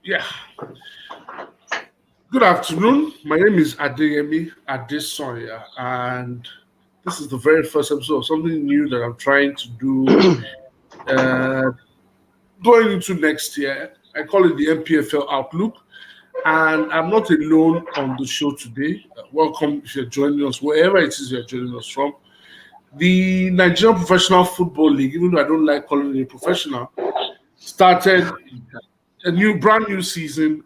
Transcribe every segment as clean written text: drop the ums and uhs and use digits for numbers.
Yeah. Good afternoon. My name is Adeyemi Adesonya, and this is the very first episode of something new that I'm trying to do uh, going into next year. I call it the NPFL Outlook, and I'm not alone on the show today. Welcome if you're joining us, wherever it is you're joining us from. The Nigerian Professional Football League, even though I don't like calling it professional, started a brand new season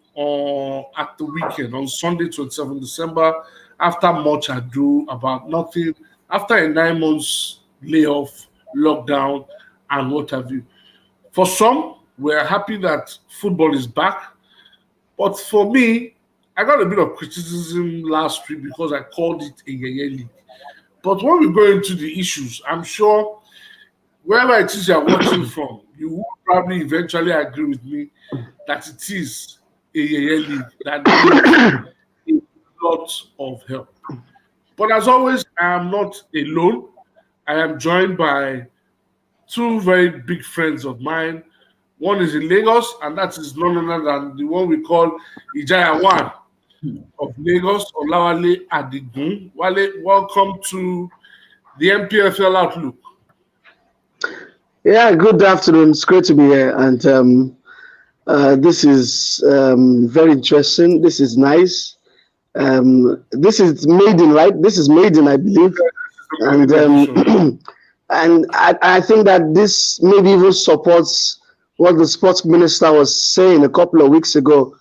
at the weekend on Sunday, 27th December, after much ado about nothing, after a 9 months layoff, lockdown, and what have you. For some, we're happy that football is back, but for me, I got a bit of criticism last week because I called it a yeye league. But when we go into the issues, I'm sure wherever it is you're watching from, you will probably eventually agree with me that it is a yeye league that needs a lot of help. But as always, I am not alone. I am joined by two very big friends of mine. One is in Lagos, and that is none other than the one we call Ijaya One of Lagos, Olawale Adigun. Wale, welcome to the NPFL Outlook. Yeah, good afternoon. It's great to be here, and this is very interesting. This is nice. This is maiden, right? This is maiden, I believe, and and I think that this maybe even supports what the sports minister was saying a couple of weeks ago,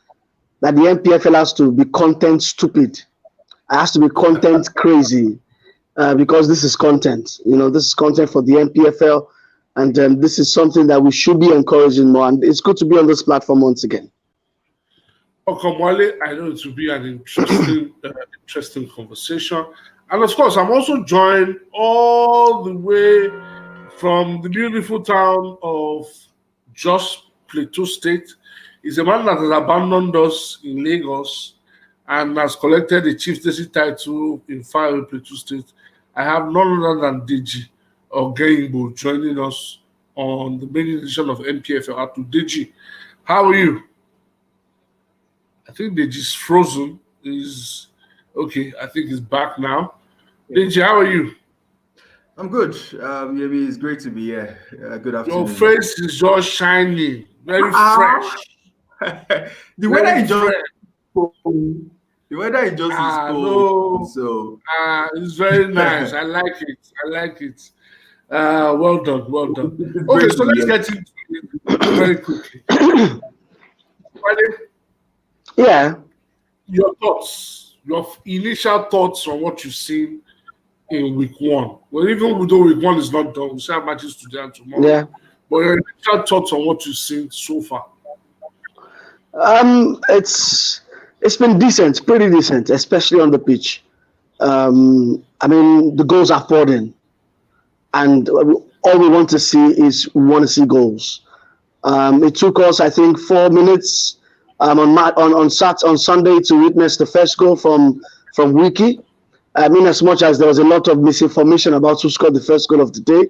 that the NPFL has to be content stupid. It has to be content crazy, because this is content. This is content for the NPFL. And this is something that we should be encouraging more. And it's good to be on this platform once again. Welcome, Wale. I know it will be an interesting conversation. And of course, I'm also joined all the way from the beautiful town of Jos, Plateau State. He's a man that has abandoned us in Lagos and has collected a chieftaincy title in Faraway, Plateau State. I have none other than Deji Ogeyingbo joining us on the main edition of NPFL Outlook. Deji, how are you? I think Deji's frozen. Is okay. I think he's back now. Deji, how are you? I'm good. Yemi, it's great to be here. Good afternoon. Your face is just shining, very fresh. The weather is just the weather is just cold. No. So it's very nice. I like it. Well done. Okay, so let's get into it very quickly. Yeah. Your thoughts, your initial thoughts on what you've seen in week one. Well, even though week one is not done, we still have matches today and tomorrow. Yeah. But your initial thoughts on what you've seen so far. It's been decent, pretty decent, especially on the pitch. I mean, the goals are poured in. And all we want to see goals. It took us, I think, 4 minutes on Sunday to witness the first goal from Wiki. I mean, as much as there was a lot of misinformation about who scored the first goal of the day,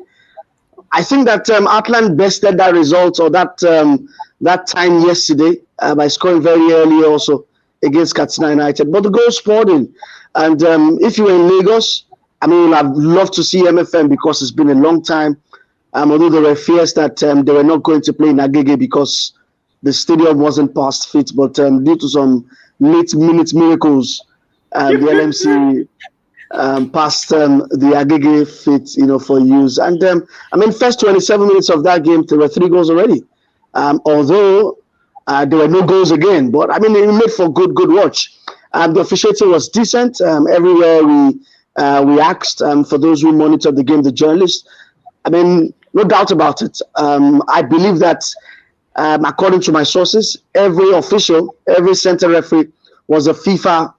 I think that Atlant bested that result or that time yesterday by scoring very early also against Katsina United. But the goals poured in. And if you were in Lagos, I mean, I'd love to see MFM because it's been a long time. Although there were fears that they were not going to play in Agege because the stadium wasn't past fit, but due to some late-minute miracles, the LMC passed the Agege fit, for use. And I mean, first 27 minutes of that game, there were 3 goals already. Although there were no goals again, but I mean, it made for good watch. The officiating was decent. Everywhere we asked, for those who monitored the game, the journalists. I mean, no doubt about it. I believe that, according to my sources, every official, every center referee was a FIFA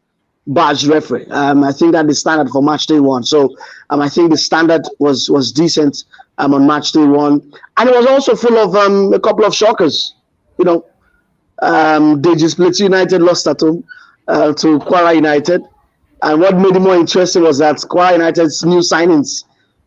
badge referee. I think that the standard for match day 1. So I think the standard was decent on match day 1. And it was also full of a couple of shockers. Deji's Plateau United lost at home to Kwara United. And what made it more interesting was that Kwara United's new signings,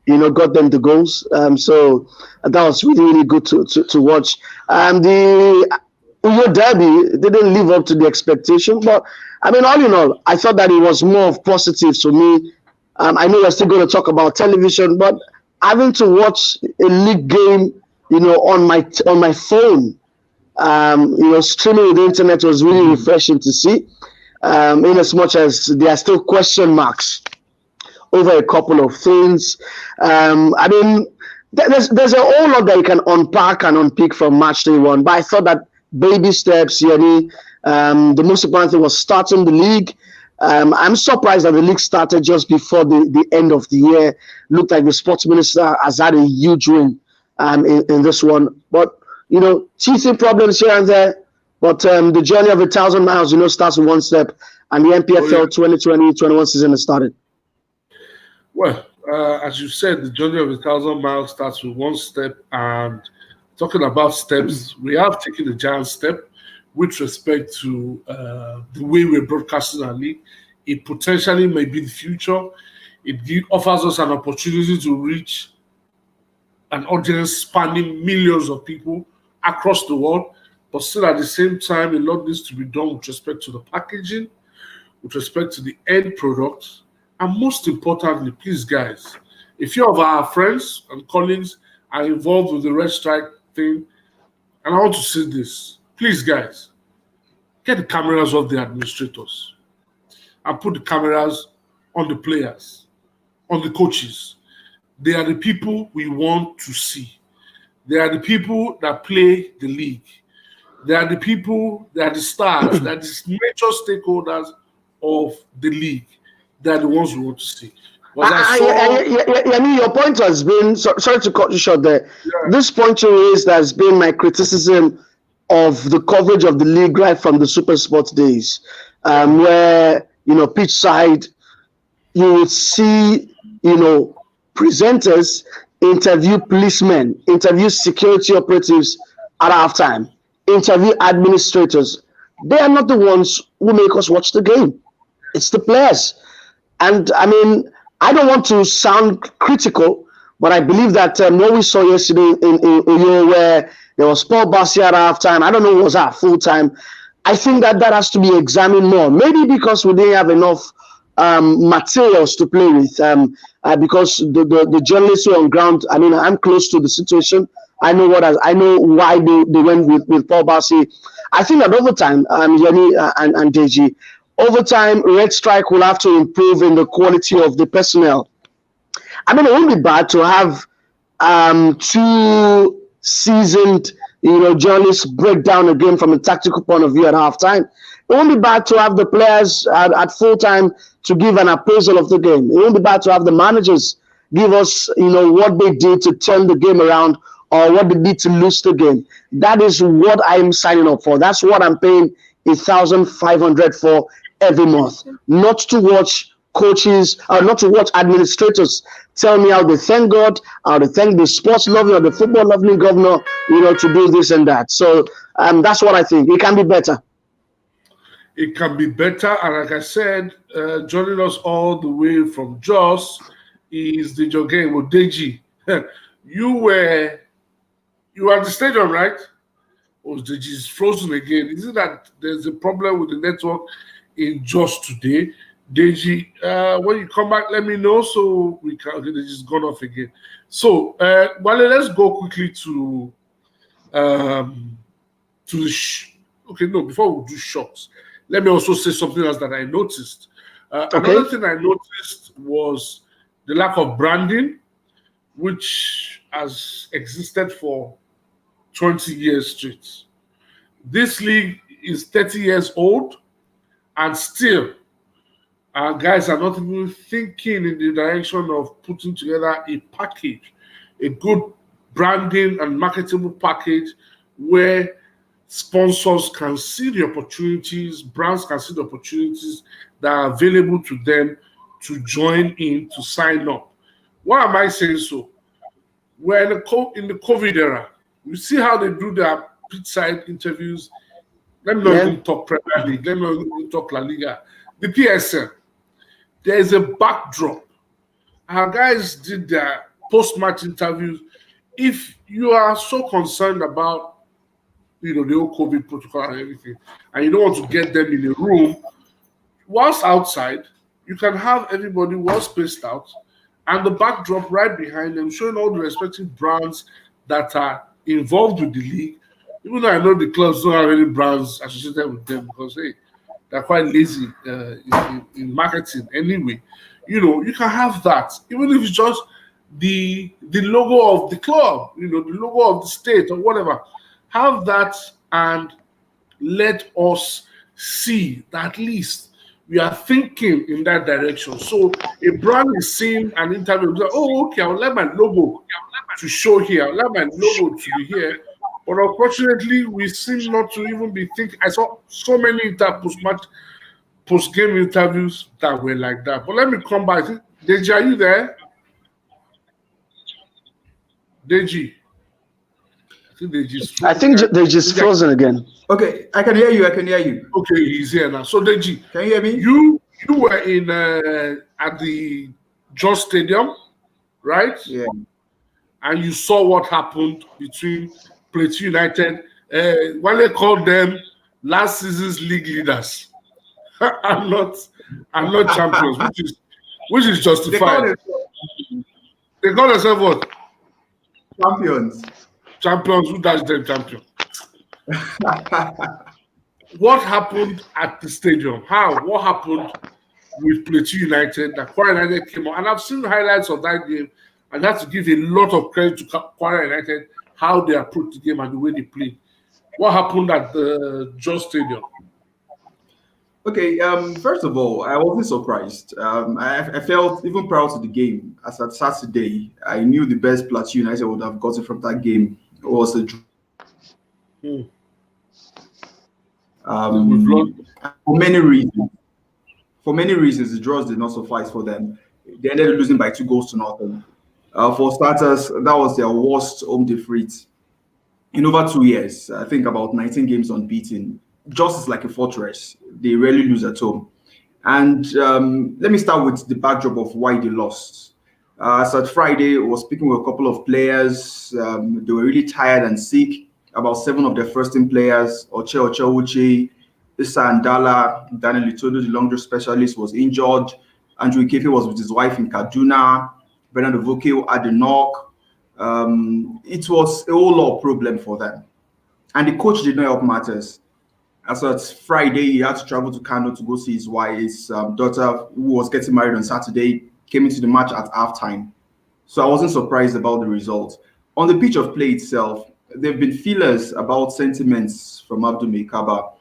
got them the goals. So that was really, really good to watch. The Uyo Derby didn't live up to the expectation. But I mean, all in all, I thought that it was more of positive to me. I know we're still going to talk about television, but having to watch a league game, on my phone, streaming with the internet was really refreshing to see. In as much as there are still question marks over a couple of things. I mean, there's a whole lot that you can unpack and unpick from match day one, but I thought that baby steps, the most important thing was starting the league. I'm surprised that the league started just before the end of the year. Looked like the sports minister has had a huge win in this one. But, teething problems here and there. But the journey of 1,000 miles, starts with one step. And the NPFL 2020-21 season has started. Well, as you said, the journey of 1,000 miles starts with one step. And talking about steps, we have taken a giant step with respect to the way we're broadcasting our league. It potentially may be the future. It offers us an opportunity to reach an audience spanning millions of people across the world. But still, at the same time, a lot needs to be done with respect to the packaging, with respect to the end product, and most importantly, please, guys, if few of our friends and colleagues are involved with the Red Strike thing, and I want to say this, please, guys, get the cameras off the administrators and put the cameras on the players, on the coaches. They are the people we want to see. They are the people that play the league. They are the people, they are the stars, they are the major stakeholders of the league. They are the ones we want to see. I mean, your point has been, sorry to cut you short there. Yeah. This point you raised has been my criticism of the coverage of the league right from the Super Sports days, where, pitch side, you would see, presenters interview policemen, interview security operatives at halftime, interview administrators. They are not the ones who make us watch the game. It's the players. And I mean, I don't want to sound critical, but I believe that what we saw yesterday in Uyo, where there was Paul Bassi at halftime, I don't know, was at full time. I think that has to be examined more. Maybe because we didn't have enough materials to play with, because the journalists were on ground. I mean, I'm close to the situation. I know why they went with Paul Bassi. I think that over time, Yanni and Deji, over time, Red Strike will have to improve in the quality of the personnel. I mean, it won't be bad to have two seasoned, journalists break down a game from a tactical point of view at halftime. It won't be bad to have the players at full time to give an appraisal of the game. It won't be bad to have the managers give us, what they did to turn the game around or what they did to lose the game. That is what I'm signing up for. That's what I'm paying 1,500 for every month. Not to watch coaches, not to watch administrators tell me how they thank God, how they thank the sports loving or the football loving governor, to do this and that. So that's what I think. It can be better. It can be better. And like I said, joining us all the way from Jos is the Jogain with Deji. You were at the stadium, right? Oh, Deji's frozen again. Is it that there's a problem with the network in Jos today? Deji, when you come back, let me know so we can. Okay, Deji's gone off again. So, let's go quickly to the. Before we do shocks, let me also say something else that I noticed. Another thing I noticed was the lack of branding, which has existed for 20 years straight. This league is 30 years old, and still, our guys are not even thinking in the direction of putting together a package, a good branding and marketable package where sponsors can see the opportunities, brands can see the opportunities that are available to them to join in, to sign up. Why am I saying so? We're in the COVID era. You see how they do their pitch-side interviews. Let me not even talk Premier League. Let me not even talk La Liga. The PSL. There is a backdrop. Our guys did their post-match interviews. If you are so concerned about the whole COVID protocol and everything, and you don't want to get them in a room. Whilst outside, you can have everybody well spaced out, and the backdrop right behind them, showing all the respective brands that are involved with the league. Even though I know the clubs don't have any brands associated with them because hey, they're quite lazy in marketing anyway. You can have that, even if it's just the logo of the club, the logo of the state or whatever. Have that and let us see that at least we are thinking in that direction. So a brand is seeing an interview, like, oh, okay, I'll let my logo to show here, I'll let my logo to be here. But unfortunately, we seem not to even be thinking. I saw so many post-game interviews that were like that. But let me come back. Deji, are you there? Deji. I think they're just frozen again. Okay, I can hear you. Okay, he's here now. So Deji, can you hear me? You were in at the Jos Stadium, right? Yeah. And you saw what happened between Plateau United. When they called them last season's league leaders, I'm not champions, which is justified. They call themselves what? Champions. Who does them champion? What happened at the stadium? What happened with Plateau United? That Kwara United came on, and I've seen highlights of that game. And I have to give a lot of credit to Kwara United, how they approached the game and the way they played. What happened at the Jos Stadium? Okay, first of all, I wasn't surprised. I felt even prior to the game, as at Saturday, I knew the best Plateau United would have gotten from that game was a draw. For many reasons. The draws did not suffice for them. They ended up losing by 2-0. For starters, that was their worst home defeat in over 2 years. I think about 19 games unbeaten. Jos is like a fortress. They rarely lose at home. And let me start with the backdrop of why they lost. So at Friday, I was speaking with a couple of players. They were really tired and sick. About 7 of their first-team players, Oche Uche, Issa Andala, Daniel Itodo, the long-term specialist, was injured. Andrew Ikefe was with his wife in Kaduna. Bernardo Voke had a knock. It was a whole lot of problem for them. And the coach did not help matters. As at Friday, he had to travel to Kano to go see his wife. His daughter, who was getting married on Saturday, came into the match at halftime. So I wasn't surprised about the result. On the pitch of play itself, there have been feelers about sentiments from Abdul Mekaba.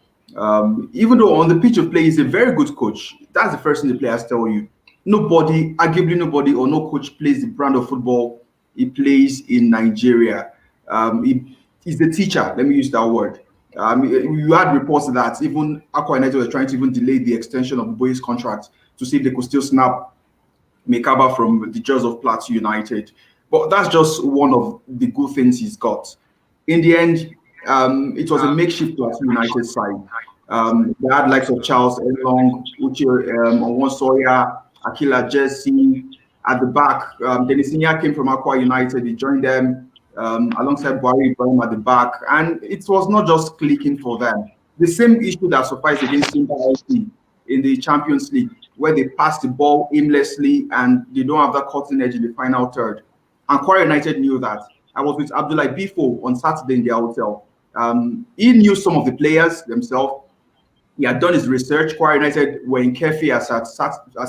Even though on the pitch of play, he's a very good coach. That's the first thing the players tell you. Arguably nobody or no coach plays the brand of football he plays in Nigeria. He's the teacher, let me use that word. You had reports that even Aqua United was trying to even delay the extension of Boy's contract to see if they could still snap Mekaba from the jaws of Plateau United. But that's just one of the good things he's got. In the end, it was a makeshift Plateau United side. They had likes of Charles Elong, Uche Onwosoya, Akila Jesse. At the back, Denisinya came from Aqua United. He joined them alongside Buhari Ibrahim at the back. And it was not just clicking for them. The same issue that sufficed against Simba FC in the Champions League, where they pass the ball aimlessly and they don't have that cutting edge in the final third. And Kwara United knew that. I was with Abdullah Bifo on Saturday in their hotel. He knew some of the players themselves. He had done his research. Kwara United were in Kefi as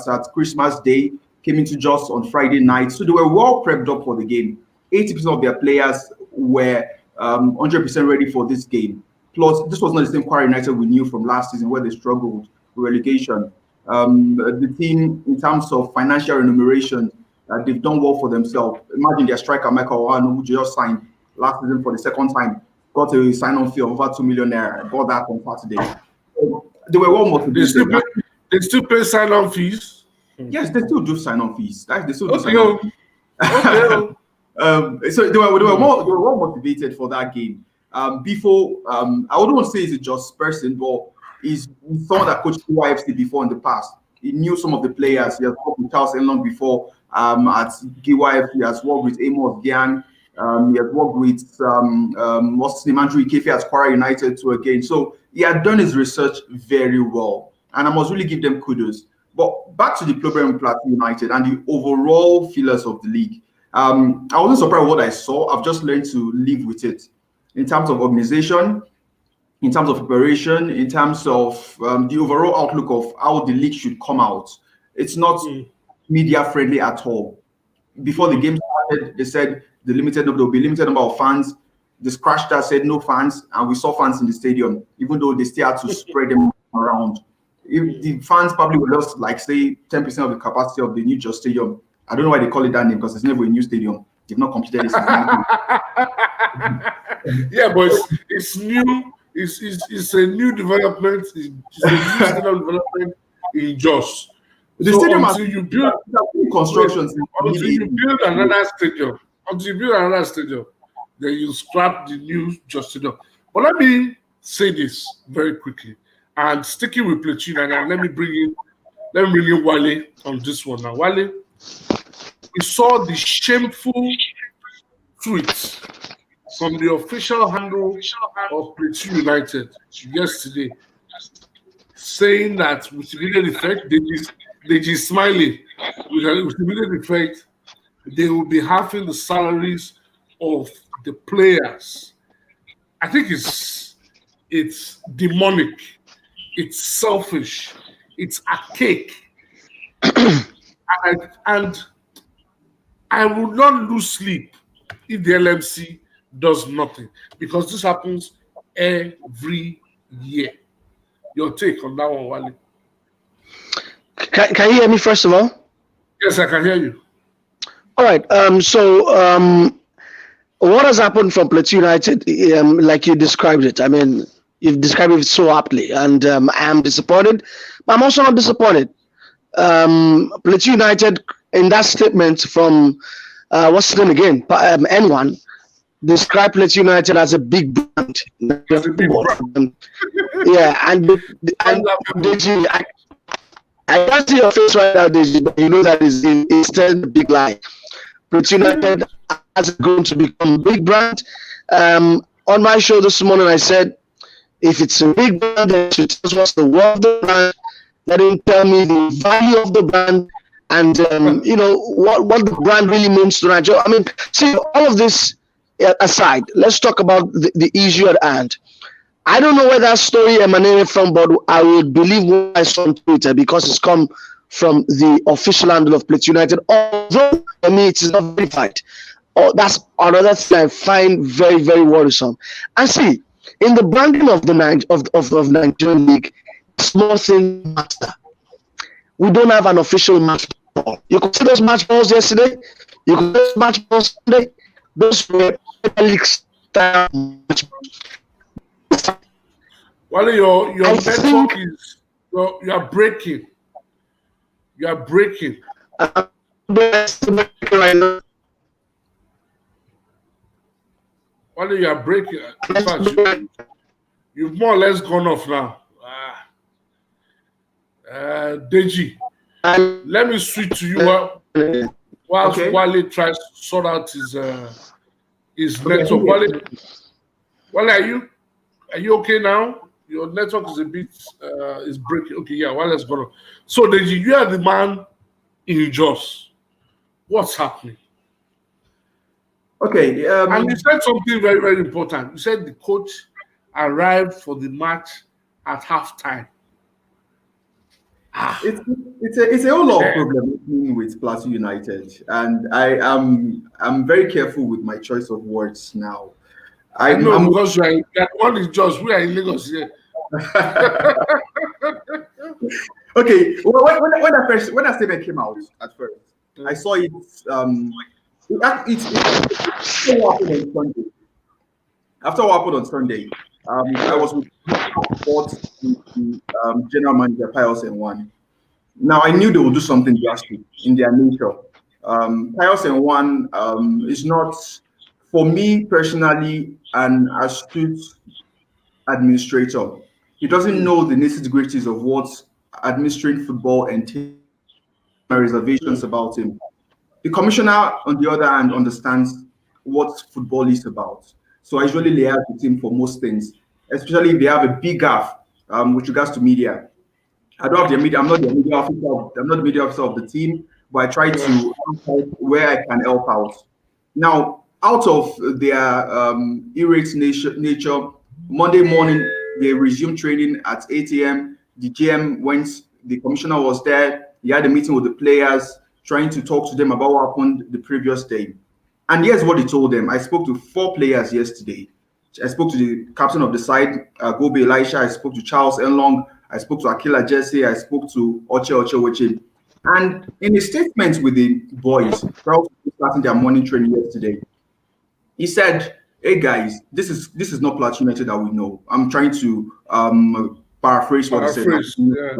at Christmas Day, came into Jos on Friday night. So they were well prepped up for the game. 80% of their players were 100% ready for this game. Plus, this was not the same Kwara United we knew from last season where they struggled with relegation. The team, in terms of financial remuneration, they've done well for themselves. Imagine their striker, Michael Owano, who just signed last season for the second time, got a sign-on fee of over 2 million naira. Got that on Saturday. So they were well motivated. They still pay sign-on fees? Yes, they still do sign-on fees. They still do Okay. sign-on fees. So they were well motivated for that game. Before, I wouldn't want to say he's a just person, but he's someone that coached YFC before in the past. He knew some of the players. He has worked with Charles Elong before at GYFC. He has worked with Amos Gian. He has worked with what's the name, Andrew Ikefe at Kwara United too again. So he had done his research very well, and I must really give them kudos. But back to the problem with Plateau United and the overall feelers of the league. I wasn't surprised with what I saw. I've just learned to live with it in terms of organization, in terms of preparation, in terms of the overall outlook of how the league should come out. It's not media friendly at all. Before the game started, they said there will be limited number of fans. The scratch that said no fans, and we saw fans in the stadium, even though they still had to spread them around. If the fans probably were just like say 10% of the capacity of the new Just Stadium. I don't know why they call it that name because it's never a new stadium. They've not completed it. Yeah, but it's new. It's a new development. It's a new stadium development in Jos. The So stadium until you build constructions. until you build another stadium, then you scrap the new Just Stadium. But let me say this very quickly, and sticking with Plateau, and let me bring in Wale on this one now. Wale, we saw the shameful tweet from the official handle of Plateau United yesterday, saying that with immediate effect, Deji Smiley, with immediate effect, they will be halving the salaries of the players. I think it's demonic, it's selfish, it's archaic, and I will not lose sleep if the LMC does nothing, because this happens every year. Your take on that one, Wale? Can you hear me first of all? Yes, I can hear you. All right. What has happened from Plateau United, like you described it? I mean, you've described it so aptly, and I am disappointed, but I'm also not disappointed. Plateau United, in that statement from what's his name again, N1, described Plateau United as a big brand. Yeah, and Deji, I can't see your face right now, Deji, but you know that it's still a big lie. Plateau United is going to become a big brand. On my show this morning, I said, if it's a big brand, then it should tell us what's the worth of the brand. Let him tell me the value of the brand and what the brand really means to Nigeria. I mean, see, all of this aside, let's talk about the issue at hand. I don't know where that story emanated from, but I would believe what I saw on Twitter because it's come from the official handle of Plateau United. Although for me it is not verified. That's another thing I find very, very worrisome. And see, in the branding of the Nigerian League, small things matter. We don't have an official match ball. You could see those match balls yesterday. You could see those match balls today. Those were league style match balls. Wale, your network is you are breaking. You are breaking. Right now. Wale, you are breaking. In fact, you've more or less gone off now. Deji, let me switch to you whilst Wale tries to sort out his network. Wale, are you okay now? Your network is a bit is breaking. Okay, yeah, Wale's gone off. So Deji, you are the man in Jos. What's happening? Okay. And you said something very, very important. You said the coach arrived for the match at halftime. It's a whole lot of problem with Plateau United, and I'm very careful with my choice of words now. I know because that one is just we are in Lagos here. Okay, when that statement came out at first, I saw it. After what happened on Sunday, I was with general manager Pius N1. Now I knew they would do something drastic in their nature. Pius N1 is not, for me personally, an astute administrator. He doesn't know the nitty-gritties of what administering football entails. My reservations about him. The commissioner, on the other hand, understands what football is about. So I usually liaise with him for most things, especially if they have a big gaffe with regards to media. I don't have the media. I'm not the media officer. I'm not the media officer of the team, but I try to help out where I can help out. Now, out of their irate nature, Monday morning they resumed training at 8 a.m. The GM went. The commissioner was there. He had a meeting with the players, trying to talk to them about what happened the previous day. And here's what he told them. I spoke to 4 players yesterday. I spoke to the captain of the side, Gobe Elisha. I spoke to Charles Enlong. I spoke to Akila Jesse. I spoke to Oche Ocheweche. And in a statement with the boys, prior to starting their morning training yesterday, he said, "Hey guys, this is not Plateau United that we know." I'm trying to paraphrase what he said. Yeah.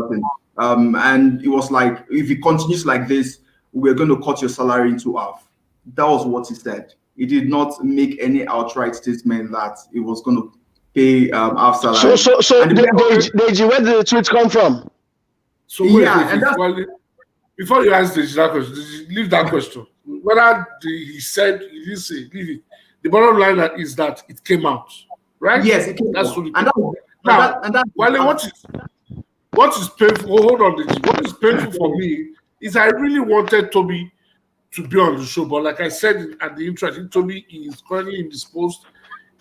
And it was like, if it continues like this, we're going to cut your salary into half. That was what he said. He did not make any outright statement that it was going to pay half salary. So Deji, where did the tweet come from? So before you answer that question, leave that question. Whether he said, he didn't say, leave it. The bottom line is that it came out, right? Yes, it came That's out. What is painful? Hold on, Deji. What is painful for me is I really wanted Toby to be on the show, but like I said at the intro, I think Toby is currently indisposed.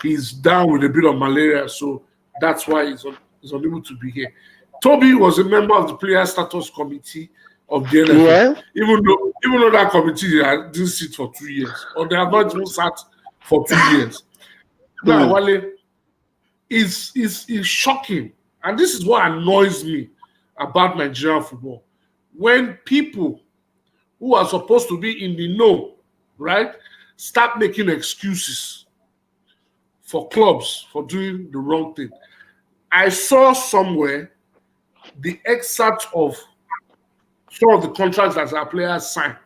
He's down with a bit of malaria, so that's why he's unable to be here. Toby was a member of the player status committee of the NFL, even though that committee didn't sit for 2 years, or they have not even sat for 2 years. Now, Wale, is shocking, and this is what annoys me about Nigerian football. When people who are supposed to be in the know, right, start making excuses for clubs for doing the wrong thing. I saw somewhere the excerpt of some of the contracts that our players signed,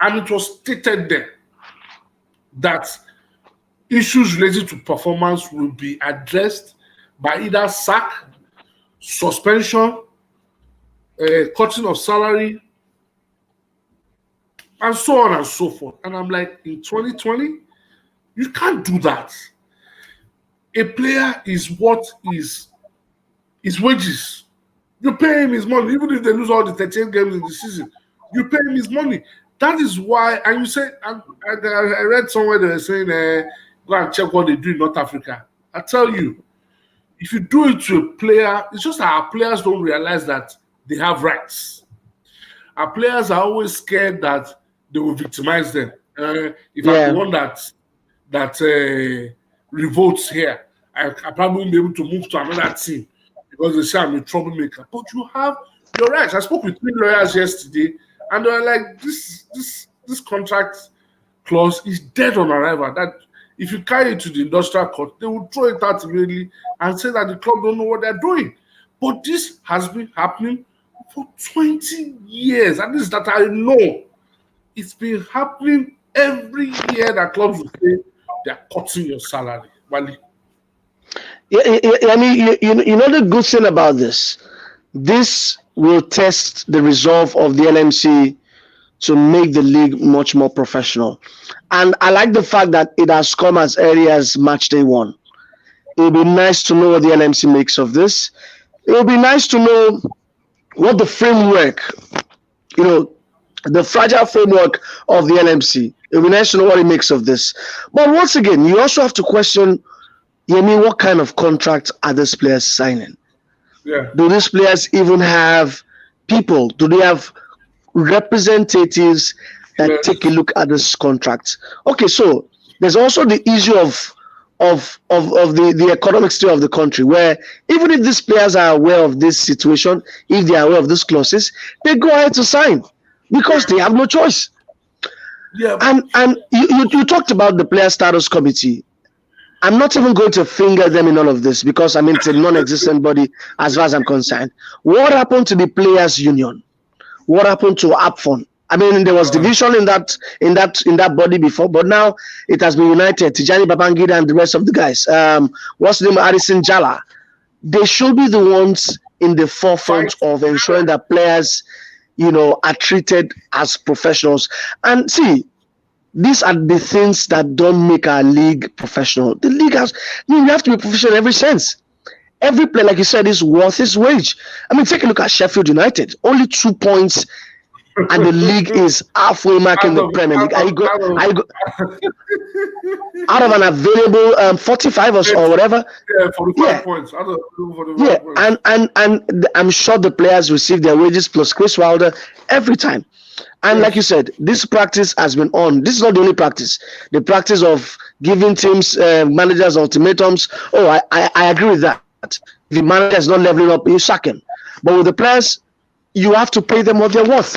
and it was stated there that issues related to performance will be addressed by either sack, suspension, cutting of salary, and so on and so forth. And I'm like, in 2020, you can't do that. A player is what is his wages. You pay him his money, even if they lose all the 13 games in the season. You pay him his money. That is why, and you say, I read somewhere they were saying, go and check what they do in North Africa. I tell you, if you do it to a player, it's just that our players don't realize that they have rights. Our players are always scared that they will victimize them. If I'm the one that revolts here, I probably won't be able to move to another team because they say I'm a troublemaker. But you have your rights. I spoke with 3 lawyers yesterday, and they were like, this contract clause is dead on arrival. That if you carry it to the industrial court, they will throw it out immediately and say that the club don't know what they're doing. But this has been happening for 20 years, at least that I know. It's been happening every year that clubs will say they're cutting your salary. Wale. I mean, you know the good thing about this will test the resolve of the LMC to make the league much more professional. And I like the fact that it has come as early as match day 1. It will be nice to know what the LMC makes of this. It will be nice to know what the framework, the fragile framework of the LMC. It will be nice to know what it makes of this. But once again, you also have to question, what kind of contract are these players signing? Yeah. Do these players even have people? Do they have representatives that take a look at this contract? Okay, so there's also the issue of the economic state of the country, where even if these players are aware of this situation, if they are aware of these clauses, they go ahead to sign because they have no choice. Yeah. And you talked about the player status committee. I'm not even going to finger them in all of this because it's a non-existent body as far as I'm concerned. What happened to the players' union? What happened to APFON? There was division in that body before, but now it has been united. Tijani Babangida and the rest of the guys. What's the name? Addison Jala. They should be the ones in the forefront of ensuring that players, are treated as professionals. And see, these are the things that don't make our league professional. The league has, you have to be professional in every sense. Every player, like you said, is worth his wage. I mean, take a look at Sheffield United. Only 2 points, and the league is halfway mark in the Premier League. Out of an available 45 or whatever. Yeah, 45 points. Out of 45 points. And I'm sure the players receive their wages plus Chris Wilder every time. And like you said, this practice has been on. This is not the only practice. The practice of giving teams, managers ultimatums. Oh, I agree with that. If the manager is not leveling up, you sack him. But with the players, you have to pay them what they're worth.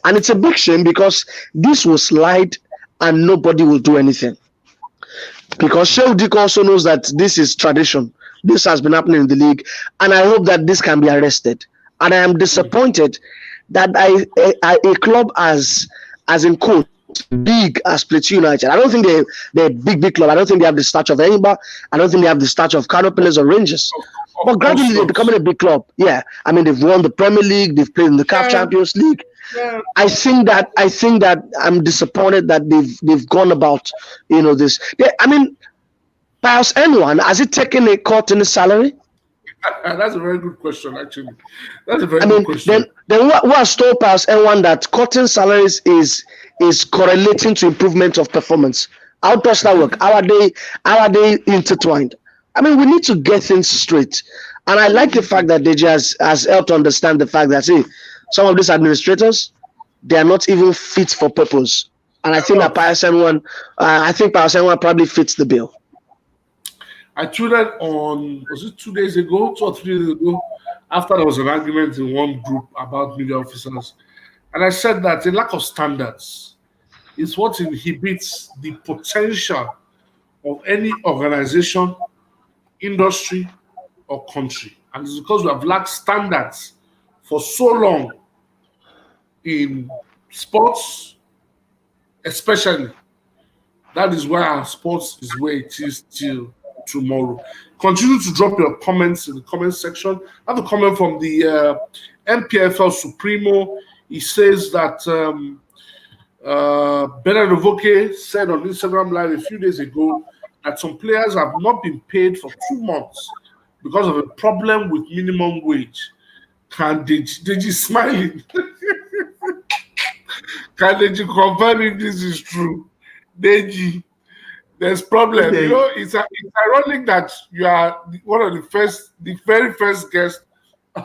And it's a big shame because this will slide and nobody will do anything. Because Sheikh Dick also knows that this is tradition. This has been happening in the league. And I hope that this can be arrested. And I am disappointed that a club as in quote big as Plateau United. I don't think they're a big club. I don't think they have the stature of Enyimba. I don't think they have the stature of Kano Pillars or Rangers. But gradually they're becoming a big club. Yeah, I mean they've won the Premier League. They've played in the CAF Champions League. Yeah. I think that I'm disappointed that they've gone about this. I mean, Pius N1, has it taken a cut in the salary? That's a very good question, actually. That's a very good question. Then what has told Pius N1 that cutting salaries is correlating to improvement of performance? How does that work? How are they intertwined? I mean, we need to get things straight. And I like the fact that Deji has helped understand the fact that some of these administrators, they are not even fit for purpose. And I think that Pius N1 probably fits the bill. I tweeted on, was it 2 days ago, 2 or 3 days ago, after there was an argument in one group about media officers. And I said that a lack of standards is what inhibits the potential of any organization, industry, or country. And it's because we have lacked standards for so long in sports, especially. That is why our sports is where it is till tomorrow. Continue to drop your comments in the comment section. I have a comment from the NPFL Supremo. He says that Bernard Ovoke said on Instagram Live a few days ago that some players have not been paid for 2 months because of a problem with minimum wage. Can Deji smiling? Can Deji confirm if this is true? Deji, there's problem. Okay. It's ironic that you are one of the very first guests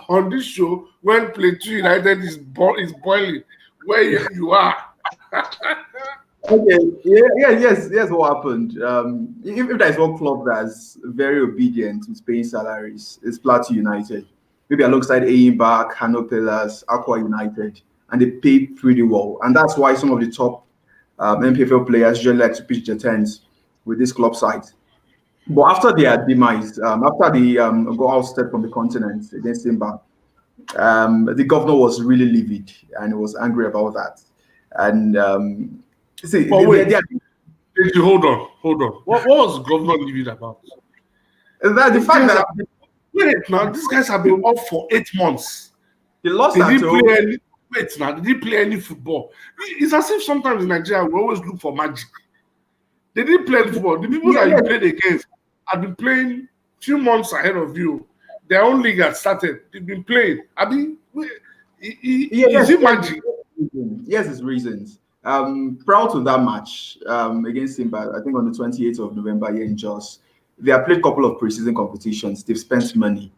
on this show when Plateau United is boiling, where you are. Okay. Yes. What happened? If there is one club that's very obedient with paying salaries, it's Plateau United. Maybe alongside Enyimba, Kano Pillars, Aqua United, and they pay pretty well. And that's why some of the top NPFL players usually like to pitch their tents with this club side. But after their demise, after they got ousted from the continent against Simba, the governor was really livid and he was angry about that. And hold on. What was the governor livid about? The fact that wait now, these guys have been off for 8 months. They lost Did he play any football? It's as if sometimes in Nigeria we always look for magic. They didn't play football. The people that you played against have been playing few months ahead of you. Their own league had started. They've been playing. Is it magic? Yes, it's reasons. Proud to that match against Simba, I think on the 28th of November here in Jos. They have played a couple of preseason competitions. They've spent money.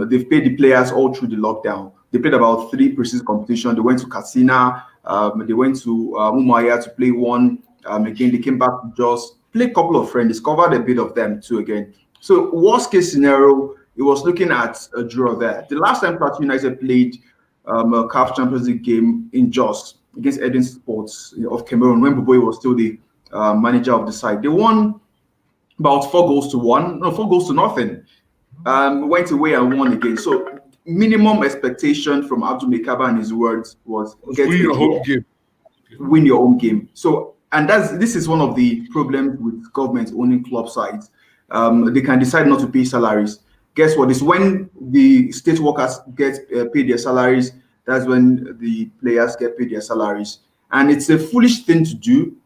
They've paid the players all through the lockdown. They played about 3 preseason competitions. They went to Katsina. They went to Umuahia to play one. Again, they came back to Jos, played a couple of friends, discovered a bit of them too again. So worst case scenario, it was looking at a draw there. The last time Plateau United played a CAF Champions League game in Jos against Eden Sports of Cameroon, when Boboy was still the manager of the side, they won about 4 goals to nothing. Went away and won again. So minimum expectation from Abdul Mekaba and his words was win your home game. Win your own game. So this is one of the problems with government owning club sides. They can decide not to pay salaries. Guess what? It's when the state workers get paid their salaries. That's when the players get paid their salaries. And it's a foolish thing to do,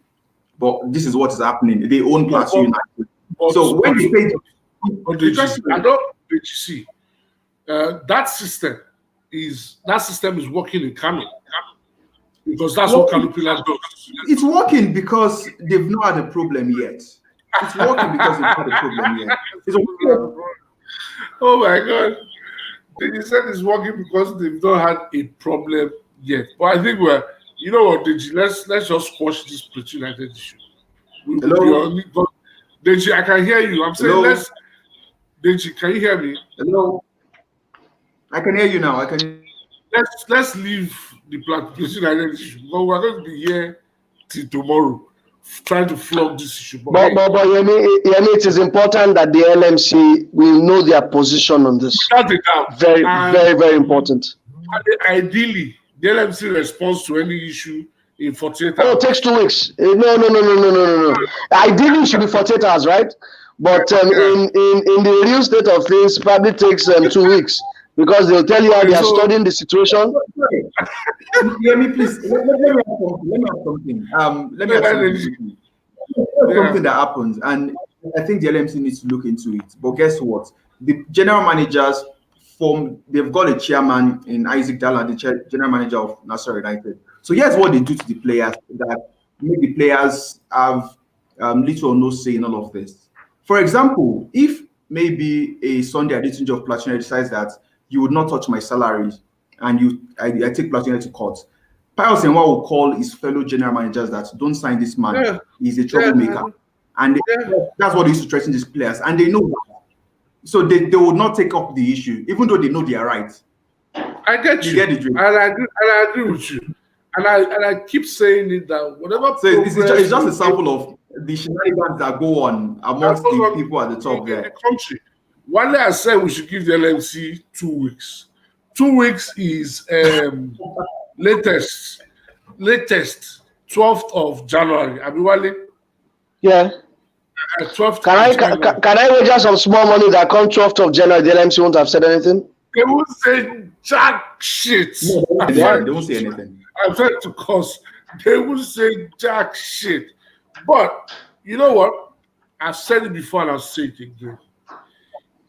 but this is what is happening. They own Plateau United. So when you pay, I don't see that system is working in Kano because that's what Kano Pillars does. It's working because they've not had a problem yet. It's working because they've had a problem yet. Oh my God. They said it's working because they've not had a problem yet. But I think you know what, Deji, let's just squash this Plateau United issue. Hello? Deji, I can hear you. I'm saying Deji, can you hear me? Hello? I can hear you now. Let's leave the Plateau United issue because we're going to be here till tomorrow trying to flog this issue. But Yemi, it is important that the LMC will know their position on this. Without a doubt. Very, very, very important. Ideally, the LMC responds to any issue in 48 hours. Oh, it takes 2 weeks. No. Ideally, it should be 48 hours, right? But in the real state of things, probably takes 2 weeks because they'll tell you how they are studying the situation. Let me please. Let me have something. Let me have something. Something that happens, and I think the LMC needs to look into it. But guess what? The general managers they've got a chairman in Isaac Dalla, the general manager of Nassau United. So here's what they do to the players that make the players have little or no say in all of this. For example, if maybe a Sunday Adetunji of Platinum decides that you would not touch my salary and I take Platinum to court, Pius Enwa will call his fellow general managers that don't sign this man. Yeah. He's a troublemaker. And that's what they used to threaten these players. And they know that. So they would not take up the issue, even though they know they are right. I get you. And I agree with you. And I keep saying it that whatever. So it's just a sample of the shenanigans that go on amongst the people at the top there. In the country. One day I said we should give the LMC 2 weeks. 2 weeks is latest 12th of January. Abiwale? Yeah. 12th can I wager some small money that come 12th of January, the LMC won't have said anything? They won't say jack shit. No, they won't say anything. I'm trying to cause. They won't say jack shit. But you know what? I've said it before and I'll say it again.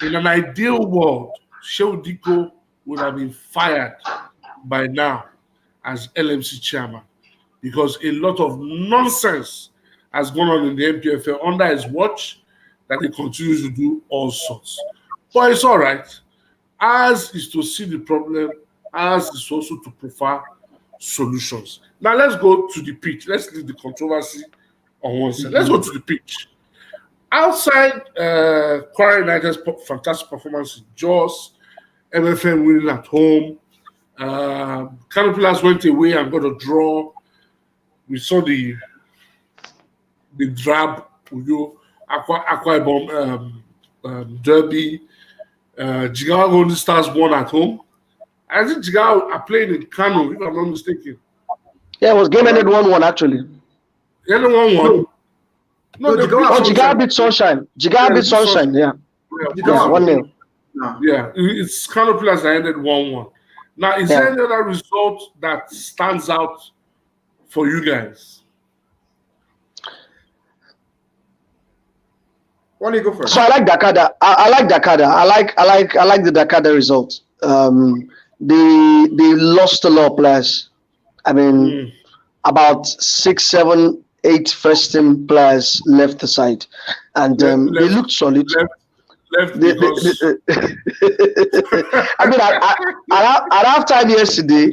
In an ideal world, Shehu Diko would have been fired by now as LMC chairman because a lot of nonsense has gone on in the NPFL under his watch that he continues to do all sorts. But it's all right. Ours is to see the problem. Ours is also to profile solutions. Now let's go to the pitch. Let's leave the controversy on one side. Let's go to the pitch. Outside Kwara United's fantastic performance in Jos, MFM winning at home, Kano Pillars went away and got a draw. We saw the drab Uyo, Akwa Ibom derby. Jigawa Golden Stars won at home. I think Jigawa are playing in Kano, if I'm not mistaken. Yeah, it was game ended 1-1 actually. Ended 1-1. No, Jigawa beat Sunshine. Jigawa beat Sunshine, yeah. 1-0. Yeah, it's Kano Pillars that ended 1-1. Now, is there any other result that stands out for you guys? Why don't you go first? So I like Dakada. I like Dakada. I like the Dakada result. They lost a lot of players. I mean, about 6, 7, 8 first team players left the side, and they looked solid. Left because... I mean, at halftime yesterday,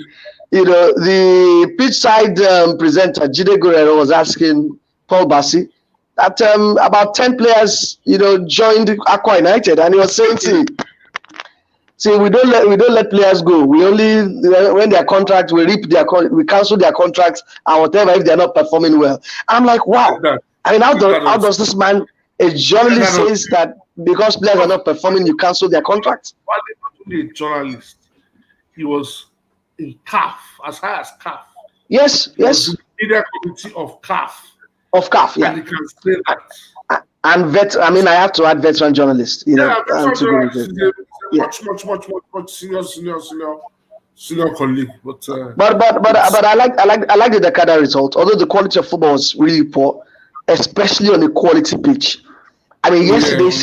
the pitch side presenter Jide Guerrero was asking Paul Bassi that about 10 players, joined Akwa United, and he was saying, "See, we don't let players go. We only when their contract, we cancel their contracts and whatever if they are not performing well." I'm like, wow. I mean, how does this man, a journalist, says that because players are not performing, you cancel their contracts? Well, not only a journalist, he was in CAF, as high as CAF. Yes. The media committee of CAF. Of CAF, yeah. And he can say that. And I have to add veteran journalist. Much senior senior colleague. But I like the Dakar result. Although the quality of football was really poor, especially on the quality pitch. I mean, yesterday's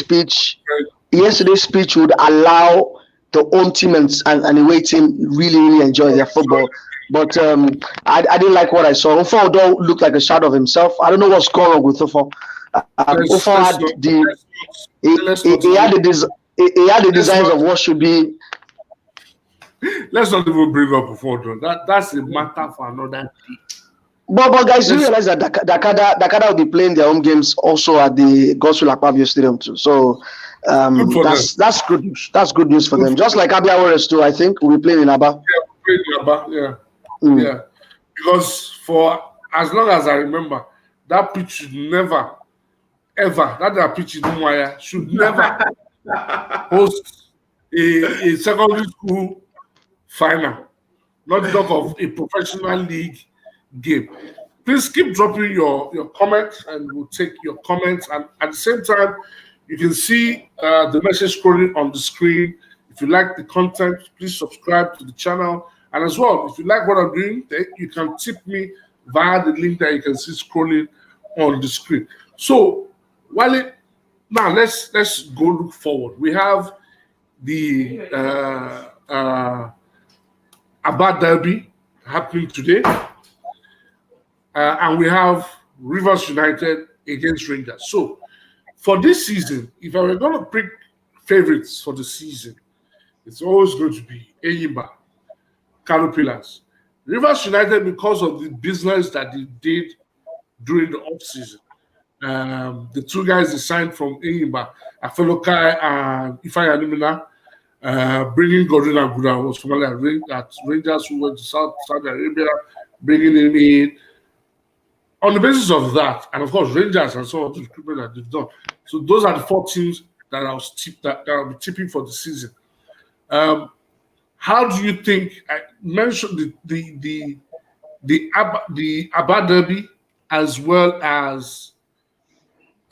speech would allow the home team and away team really enjoy their football. But I didn't like what I saw. Ufo don't look like a shadow of himself. I don't know what's going on with Ufo. Ufo had he had the designs of what should be. Let's not even bring up Ufo though. That's a matter for another day. But guys, you realize that Dakar will be playing their home games also at the Godswill Akpabio Stadium too. So that's good news. That's good news for them. Just like Abia Warriors too, I think will be playing in Aba. Yeah, we'll play in Aba. Yeah, yeah. Because for as long as I remember, that pitch should never, ever that pitch in Umuahia should never host a secondary school final. Not to talk of a professional league game. Please keep dropping your comments and we'll take your comments, and at the same time you can see the message scrolling on the screen. If you like the content, please subscribe to the channel, and as well, if you like what I'm doing, you can tip me via the link that you can see scrolling on the screen. So now let's go look forward. We have the Aba Derby happening today. And we have Rivers United against Rangers. So, for this season, if I were going to pick favorites for the season, it's always going to be Enyimba, Caterpillars. Rivers United, because of the business that they did during the off-season. The two guys they signed from Enyimba, Afelokai and Ifeanyi Animina, bringing Gordon Aguda was formerly at Rangers, who went to Saudi Arabia, bringing him in. On the basis of that, and of course, Rangers and some of the recruitment that they've done. So those are the 4 teams that I'll be tipping for the season. How do you think? I mentioned the Aba Derby as well as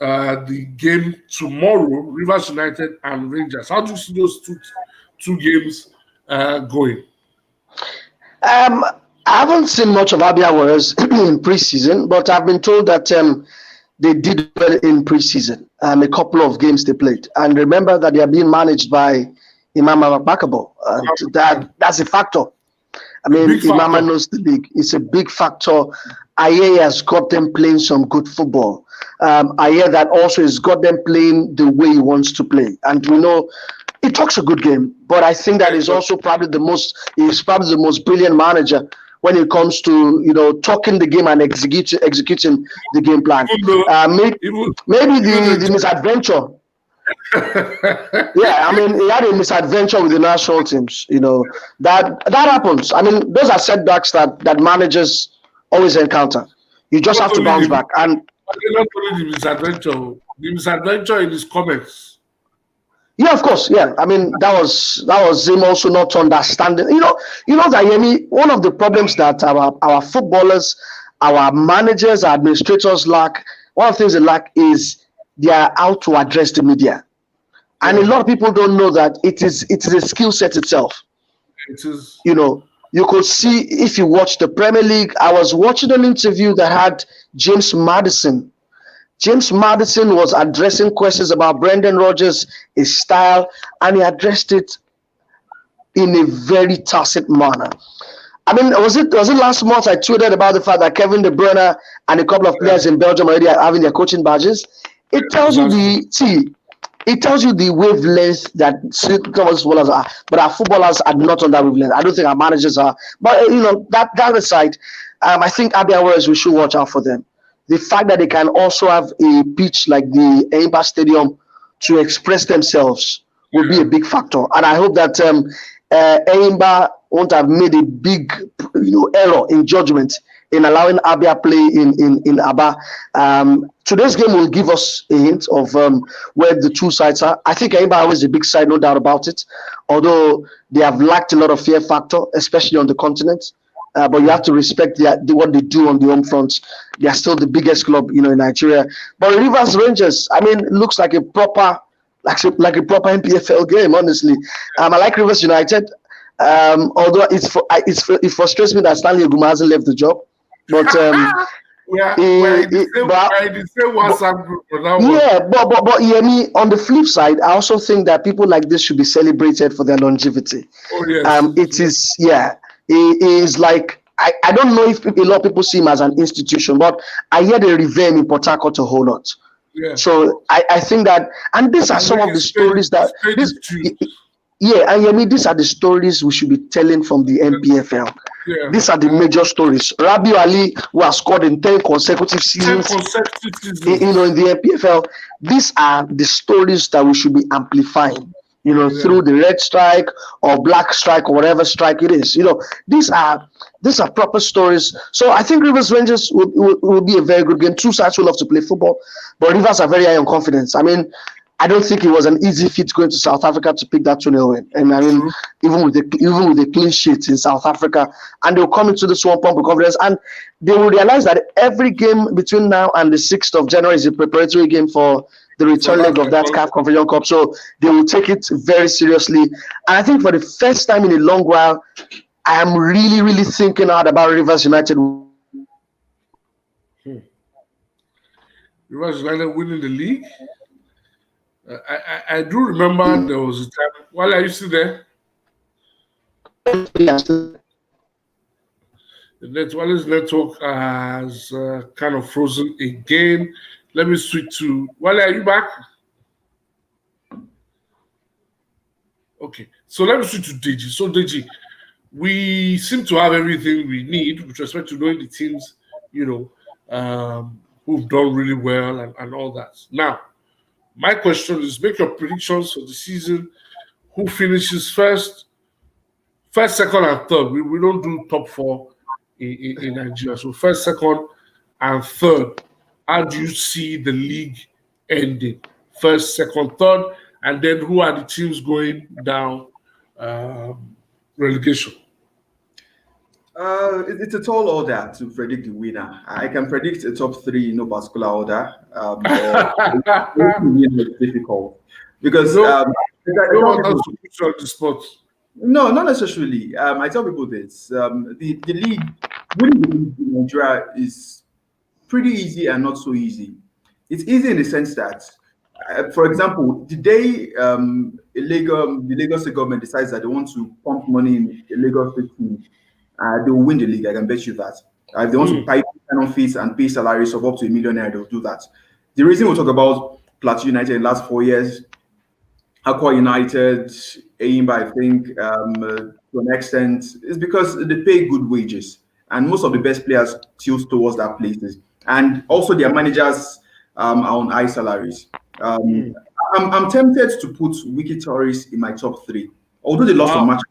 the game tomorrow, Rivers United and Rangers. How do you see those two games going? I haven't seen much of Abia Warriors in preseason, but I've been told that they did well in preseason. A couple of games they played, and remember that they are being managed by Imama Bakabo. That's a factor. I mean, Imama knows the league. It's a big factor. Aye has got them playing some good football. Aye that also has got them playing the way he wants to play, and we know. He talks a good game, but I think that is also probably the most brilliant manager when it comes to talking the game and executing the game plan. Maybe the misadventure. Yeah, I mean, he had a misadventure with the national teams. That happens. I mean, those are setbacks that managers always encounter. You just have to bounce back. And not only the misadventure in his comments. Yeah, of course. Yeah, I mean that was him also not understanding. You know that Yemi. One of the problems that our footballers, our managers, our administrators lack. One of the things they lack is they are out to address the media, and a lot of people don't know that it is a skill set itself. It is. You could see if you watch the Premier League. I was watching an interview that had James Maddison. James Maddison was addressing questions about Brendan Rodgers, his style, and he addressed it in a very tacit manner. I mean, was it last month I tweeted about the fact that Kevin De Bruyne and a couple of players in Belgium already are having their coaching badges? It tells you the wavelength that footballers are, but our footballers are not on that wavelength. I don't think our managers are. But that aside, I think Abia Warriors, we should watch out for them. The fact that they can also have a pitch like the Enyimba Stadium to express themselves will be a big factor. And I hope that Enyimba won't have made a big error in judgment in allowing Abia play in Aba. Today's game will give us a hint of where the two sides are. I think Enyimba is a big side, no doubt about it, although they have lacked a lot of fear factor, especially on the continent. But you have to respect what they do on the home front. They are still the biggest club, in Nigeria. But Rivers Rangers, I mean, looks like a proper NPFL game. Honestly, I like Rivers United. Although it frustrates me that Stanley Oguma hasn't left the job, but we're in the same WhatsApp group for that one. yeah, but Yemi, on the flip side, I also think that people like this should be celebrated for their longevity. Oh yes. It is, yeah, it is like I don't know if a lot of people see him as an institution, but I hear they revere him in Port Harcourt a whole lot. Yeah. So I think that, and these are some of the stories that yeah, and Yemi, these are the stories we should be telling from the NPFL. Yeah. These are the major stories. Rabiu Ali, who has scored in 10 consecutive seasons, in the NPFL. These are the stories that we should be amplifying, through the red strike or black strike or whatever strike it is. These are proper stories. So I think Rivers Rangers will be a very good game. Two sides will love to play football, but Rivers are very high on confidence. I mean, I don't think it was an easy feat going to South Africa to pick that 2-0 win. And I mean, even with the clean sheets in South Africa, and they'll come into this one pump with confidence, and they will realize that every game between now and the 6th of January is a preparatory game for the return leg of that CAF Confederation Cup. So they will take it very seriously. And I think for the first time in a long while, I am really, really thinking hard about Rivers United. Rivers United winning the league. I do remember there was a time. While are you still there? Yes. The wireless network has kind of frozen again. Let me switch to. Wale, are you back? Okay, so let me switch to Deji. So Deji, we seem to have everything we need with respect to knowing the teams, who've done really well and all that. Now, my question is: make your predictions for the season. Who finishes first, second, and third? We don't do top four in Nigeria. So first, second, and third. How do you see the league ending? First, second, third, and then who are the teams going down relegation? It's a tall order to predict the winner. I can predict a top three in no particular order. It's difficult because no, not necessarily. I tell people this: the league, winning the league in Nigeria is pretty easy and not so easy. It's easy in the sense that, for example, the day the Lagos State government decides that they want to pump money in the Lagos State team, they will win the league. I can bet you that. If they want to pay sign-on fees and pay salaries of up to $1 million, they will do that. The reason we talk about Plateau United in the last 4 years, Aqua United, Aimba, I think, to an extent, is because they pay good wages, and most of the best players tilt towards that places. And also their managers are on high salaries. I'm tempted to put Wiki Tourist in my top three. Although they lost a match,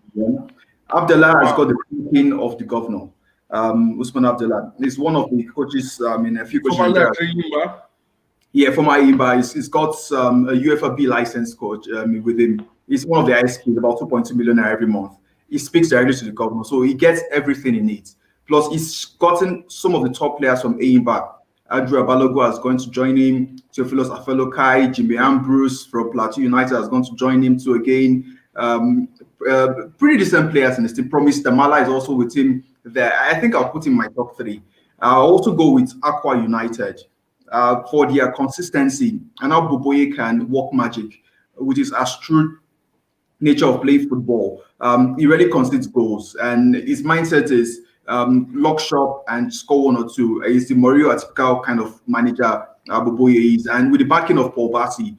Abdullah has got the thinking of the governor. Usman Abdullah is one of the coaches in a few coaches. Yeah, from Aimba, he's got a UEFA B licensed coach with him. He's one of the highest paid, about 2.2 million every month. He speaks directly to the governor, so he gets everything he needs. Plus, he's gotten some of the top players from Aimba. Andrew Abalogo has gone to join him. Theophilus Afelokai, Jimmy Ambrose from Plateau United has gone to join him too again. Pretty decent players in this team. Promise Damala is also with him there. I think I'll put him in my top three. I'll also go with Aqua United for their consistency and how Boboye can work magic, which is as true nature of playing football. He really concedes goals, and his mindset is lock shop and score one or two. He's the Mario Atypical kind of manager Boboye is, and with the backing of Paul Bassi,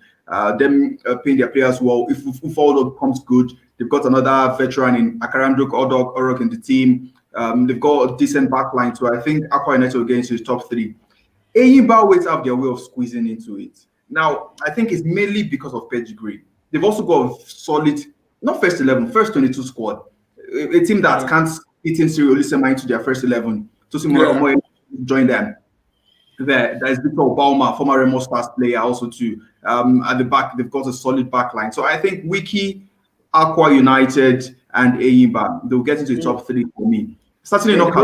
them paying their players well. If Ufaldo becomes good, they've got another veteran in Akaranduk Orok in the team. They've got a decent backline, so I think Aqua United will get into the top three. Aimba always have their way of squeezing into it. Now, I think it's mainly because of pedigree. They've also got a solid, not first 11, first 22 squad. A team that can't fit in Cyril Lissema into their first 11. So Simon join them. There is Victor Bauma, former Remo Stars player, also too. At the back, they've got a solid back line. So I think Wiki, Aqua United, and Aimba, they'll get into the top three for me. Certainly not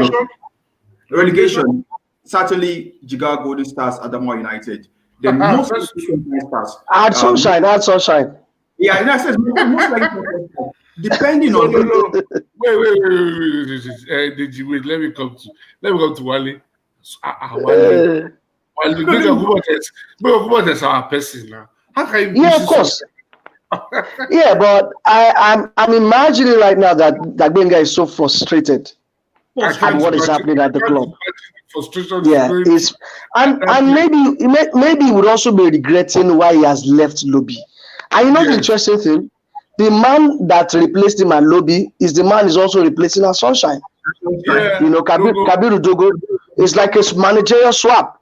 relegation. Certainly Jigawa Golden Stars, Adamawa United. The most stars. Add sunshine. Yeah, I said most likely. depending No, on no, no. Wait. Deji, wait. Let me come to Wale. Wale. Uh, Wale. Make Okubo is our person now. How can you yeah, push of it so? course. Yeah, but I'm imagining right now that Benga is so frustrated I at can't what is imagine. happening at the I can't club. imagine the frustration is Yeah, going it's through at that and place. maybe he would also be regretting why he has left Lobby. And you know the Yes. interesting thing, the man that replaced him at Lobby is the man is also replacing at Sunshine. Yeah. You know, Dogo. Kabiru Dogo is like a managerial swap.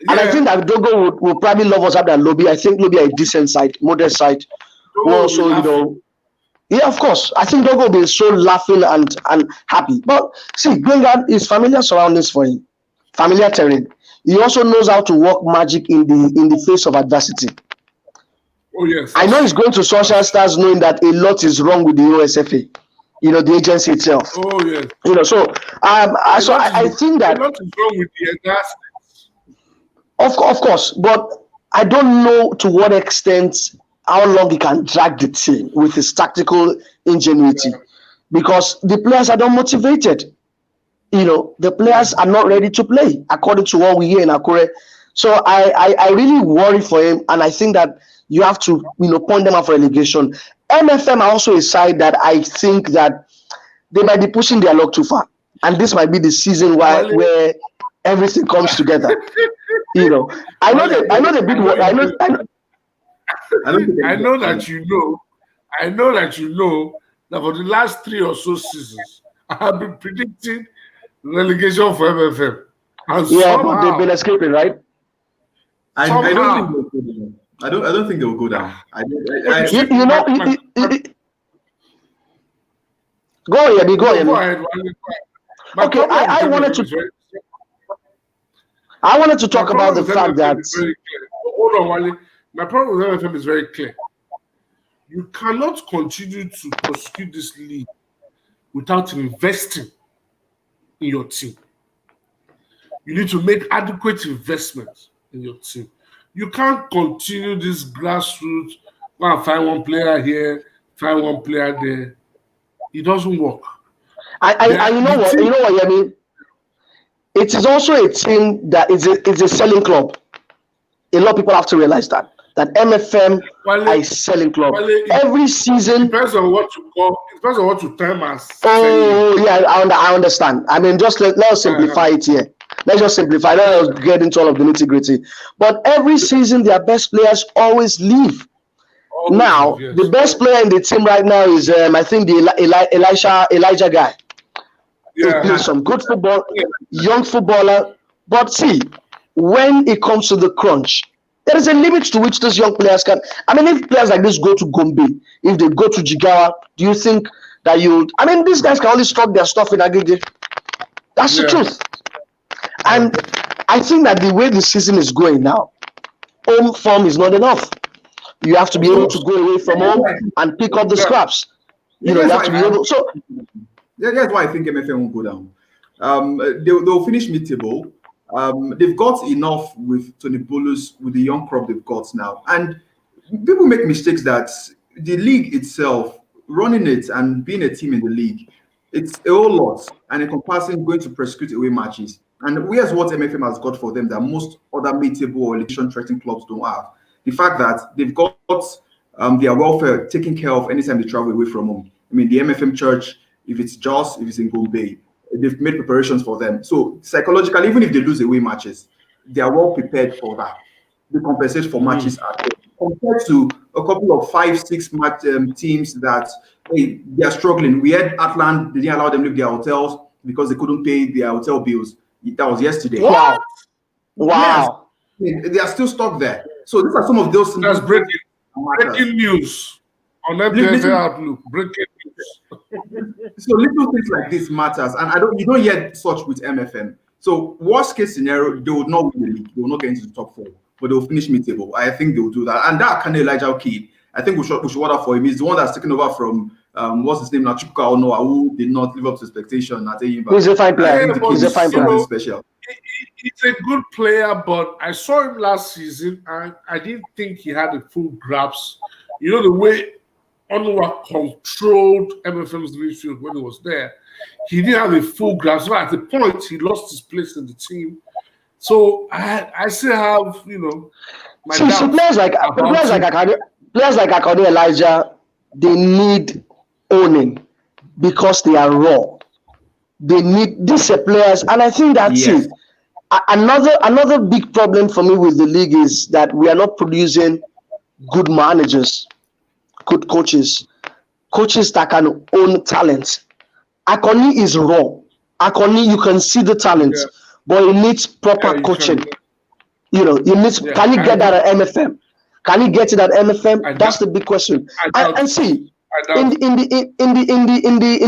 And I think Yeah. that Dogo would probably love us at that Lobby. I think Lobby are a decent side, modest side. Who Dogo will be also, laughing. yeah, of course. I think Dogo will be so laughing and happy. But see, Gwenga is familiar surroundings for him, familiar terrain. He also knows how to work magic in the face of adversity. Oh yes, I know that's he's true. going to Sunshine That's true. Stars knowing that a lot is wrong with the OSFA, the agency itself. Oh yes. So A lot is I think a that lot is wrong with the entire of course, but I don't know to what extent how long he can drag the team with his tactical ingenuity because the players are not motivated. The players are not ready to play according to what we hear in Akure. So I really worry for him, and I think that you have to point them out for relegation. MFM are also a side that I think that they might be pushing their luck too far, and this might be the season Wale, where everything comes together. I know Wale, the big one. I don't think I anybody know can. that that for the last 3 or so seasons, I have been predicting relegation for MFM. And Yeah, but they've been somehow, escaping, right? I don't think somehow, they'll go down. I don't think they'll go down. okay, I see, You know, go on, Yemi, go on, no, go Yemi. ahead, Wale, go ahead. My Okay, problem with I wanted MFM to is very I wanted to my talk about problem the with fact MFM that is very clear. Hold on, Wale. My problem with MFM is very clear. You cannot continue to prosecute this league without investing in your team. You need to make adequate investments in your team. You can't continue this grassroots, go and find one player here, find one player there. It doesn't work. you know The what team, Yemi. It is also a team that is a selling club. A lot of people have to realize that MFM are Wale, a selling club. Wale, Every season. it depends on what you term as selling. Oh yeah, I understand. I mean, just let us simplify it here. Let's just simplify. Let us get into all of the nitty gritty. But every season, their best players always leave. Always leave, Now, the yes. best player in the team right now is I think the Elijah guy. He Yeah. plays some good football, young footballer. But see, when it comes to the crunch, there is a limit to which those young players can. I mean, if players like this go to Gombe, if they go to Jigawa, do you think that you? I mean, these guys can only stock their stuff in Agege. That's the Yeah. truth. And I think that the way the season is going now, home form is not enough. You have to be able to go away from home and pick up the scraps. You Here's have why to be able. So That's why I think MFM won't go down. They'll finish mid-table. They've got enough with Tony Bolus, with the young crop they've got now. And people make mistakes that the league itself, running it and being a team in the league, it's a whole lot. And in comparison, going to prosecute away matches. And here's what MFM has got for them that most other mid-table or relegation threatening clubs don't have. The fact that they've got their welfare taken care of anytime they travel away from home. I mean, the MFM church, if it's Jos, if it's in Gombe, they've made preparations for them. So psychologically, even if they lose away matches, they are well prepared for that. They compensate for matches at home. Compared to a couple of 5, 6 match teams that they are struggling. We had Atlant, they didn't allow them to leave their hotels because they couldn't pay their hotel bills. That was yesterday. wow, Yes, wow. they are still stuck there. So these are some of those That's little matters. breaking news on NPFL Little- Outlook. Breaking news. So little things like this matters, and you don't hear such with MFM. So worst case scenario, they will not win the league, they will not get into the top 4, but they'll finish mid-table. I think they'll do that. And that kind of Elijah kid, I think we should order for him. He's the one that's taken over from what's his name now, Chukwuka Onoa, who did not live up to expectation at Eyimba. He's a fine player. I think the kid He's a fine player. something special. He's a good player, but I saw him last season and I didn't think he had a full grasp. You know, the way Onwa controlled MFM's midfield when he was there. He didn't have a full grasp. At the point, he lost his place in the team. So I still have, my doubts. Players like Akode Elijah, they need owning because they are raw. They need these players, and I think that's it. Another big problem for me with the league is that we are not producing good managers, good coaches that can own talent. Akoni is raw. Akoni, you can see the talent, but he needs proper coaching. He needs. Can you get that at MFM? Can you get it at MFM? That's the big question. And see, in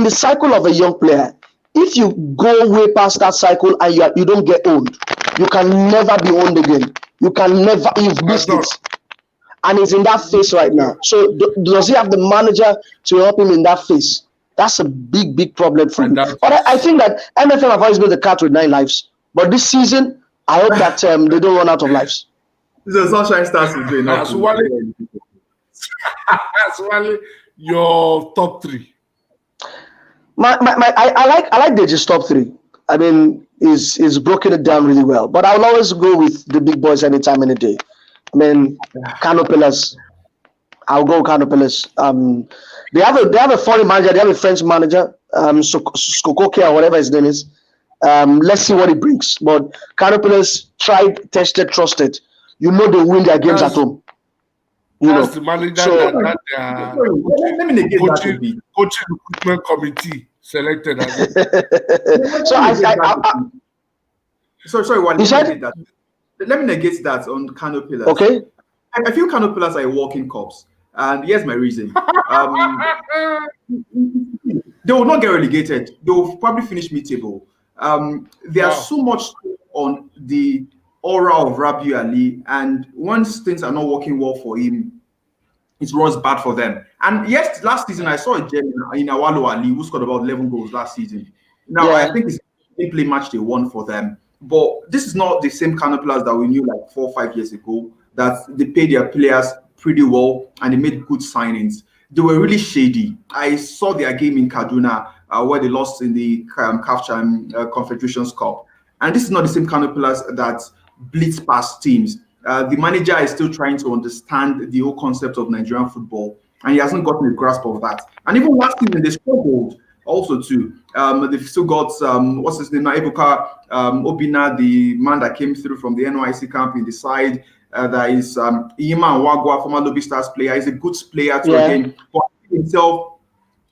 the cycle of a young player, if you go way past that cycle and you don't get owned, you can never be owned again. You've missed it. And he's in that phase right now. So does he have the manager to help him in that phase? That's a big problem for him. But I think that MFM have always been the cat with 9 lives. But this season, I hope that they don't run out of lives. The sunshine starts with doing that's Wale, your top 3. I like Deji's top 3. I mean, he's broken it down really well. But I'll always go with the big boys anytime, any day. I mean, Kano Pillars. I'll go Kano Pillars. They have a foreign manager. They have a French manager, Skokoke or whatever his name is. Let's see what he brings. But Kano Pillars tried, tested, trusted. They win their games at home. That's the manager let me negate that. Coaching recruitment committee selected. Sorry, let me negate that on Kano Pillars. Okay. I feel Kano Pillars are a walking corpse. And here's my reason. They will not get relegated. They will probably finish mid-table. There are so much on the aura of Rabiu Ali, and once things are not working well for him, it runs bad for them. And yes, last season I saw a gem in Awalo Ali who scored about 11 goals last season. Now I think it's a play match they won for them. But this is not the same kind of players that we knew like 4 or 5 years ago, that they paid their players pretty well and they made good signings. They were really shady. I saw their game in Kaduna where they lost in the CAF Confederations Cup. And this is not the same kind of players that blitz past teams. The manager is still trying to understand the whole concept of Nigerian football, and he hasn't gotten a grasp of that. And even last season, they struggled also too. They've still got, what's his name now, Ebuka Obina, the man that came through from the NYC camp in the side. That is Iyima Wagwa, former Lobby Stars player. He's a good player to again for himself.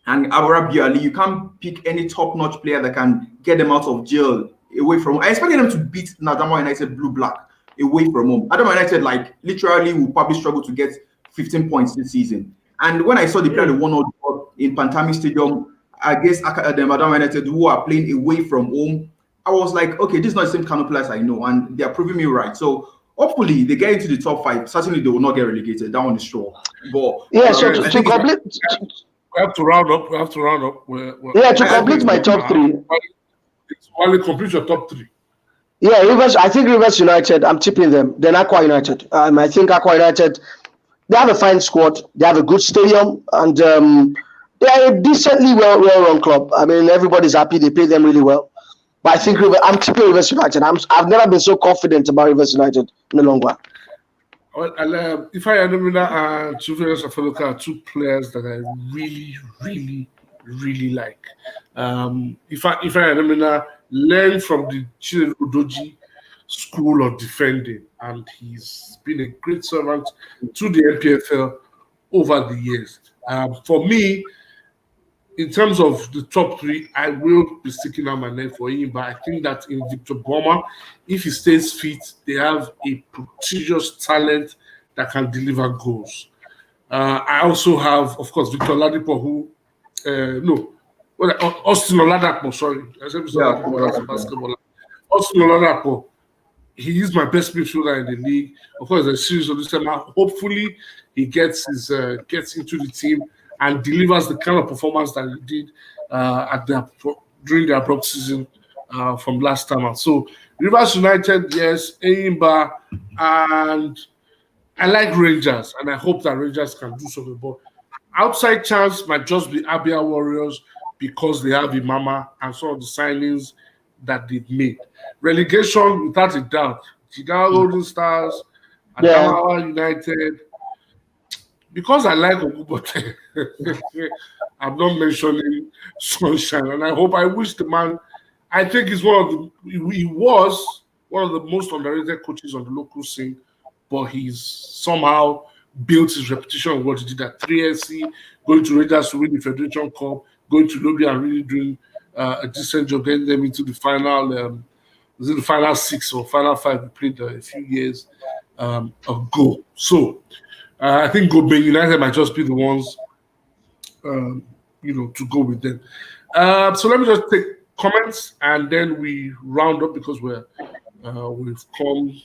And Rabiu Ali, you can't pick any top-notch player that can get them out of jail away from. I expected them to beat Adamawa United blue-black away from home. Adamawa United, like, literally will probably struggle to get 15 points this season. And when I saw the player the 1-0 in Pantami Stadium against Adamawa United, who are playing away from home, I was like, okay, this is not the same kind of players I know, and they are proving me right. So hopefully they get into the top 5. Certainly they will not get relegated. That one is sure. But so to complete, we have to round up. To complete my top 3. While you complete your top 3. Yeah, I think Rivers United, I'm tipping them. Then Aqua United. I think Aqua United, they have a fine squad. They have a good stadium, and they are a decently well-run club. I mean, everybody's happy. They pay them really well. But I think I'm tipping Rivers United. I've never been so confident about Rivers United in the long run. Well, if I Adamina and Chufere Safaluka are 2 players that I really, really like. If I Adamina learn from the Chinedu Udoji school of defending, and he's been a great servant to the NPFL over the years. For me, in terms of the top 3, I will be sticking out my name for him, but I think that in Victor Boma, if he stays fit, they have a prodigious talent that can deliver goals. I also have, of course, Victor Ladipo, who, Austin Oladapo, sorry. I said basketball. Austin Oladapo, he is my best midfielder in the league. Of course, there's a series of this time. Hopefully, he gets into the team and delivers the kind of performance that he did during the abrupt season from last time out. So Rivers United, yes, Enyimba, and I like Rangers, and I hope that Rangers can do something. But outside chance might just be Abia Warriors because they have Imama and some of the signings that they've made. Relegation, without a doubt, Jigawa Golden Stars, Yeah. Adamawa United. Because I like Ogubote, I'm not mentioning Sunshine, and I wish the man. I think he's he was one of the most underrated coaches on the local scene, but he's somehow built his reputation on what he did at 3SC, going to Rangers to win the Federation Cup, going to Lobby and really doing a decent job, getting them into the final. Was it the final 6 or final 5 we played a few years ago? So I think Gobe United might just be the ones, to go with them. So let me just take comments and then we round up because we've done